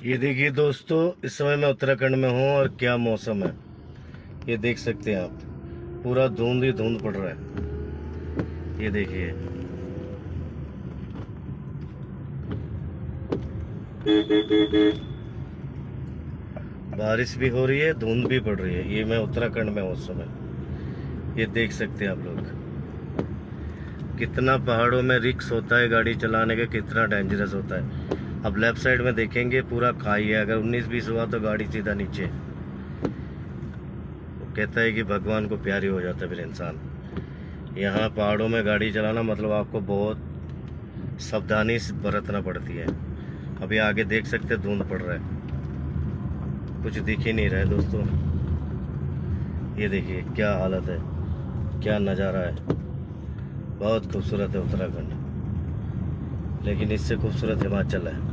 ये देखिए दोस्तों, इस समय मैं उत्तराखंड में हूँ और क्या मौसम है ये देख सकते हैं आप। पूरा धुंध ही धुंध पड़ रहा है। ये देखिए, बारिश भी हो रही है, धुंध भी पड़ रही है। ये मैं उत्तराखंड में हूँ उस समय। ये देख सकते हैं आप लोग, कितना पहाड़ों में रिस्क होता है गाड़ी चलाने का, कितना डेंजरस होता है। अब लेफ्ट साइड में देखेंगे, पूरा खाई है। अगर 19-20 हुआ तो गाड़ी सीधा नीचे। वो कहता है कि भगवान को प्यारी हो जाता है फिर इंसान। यहाँ पहाड़ों में गाड़ी चलाना मतलब आपको बहुत सावधानी से बरतना पड़ती है। अभी आगे देख सकते हैं धुंध पड़ रहा है, कुछ दिख ही नहीं रहा है दोस्तों। ये देखिए क्या हालत है, क्या नज़ारा है। बहुत खूबसूरत है उत्तराखंड, लेकिन इससे खूबसूरत हिमाचल है।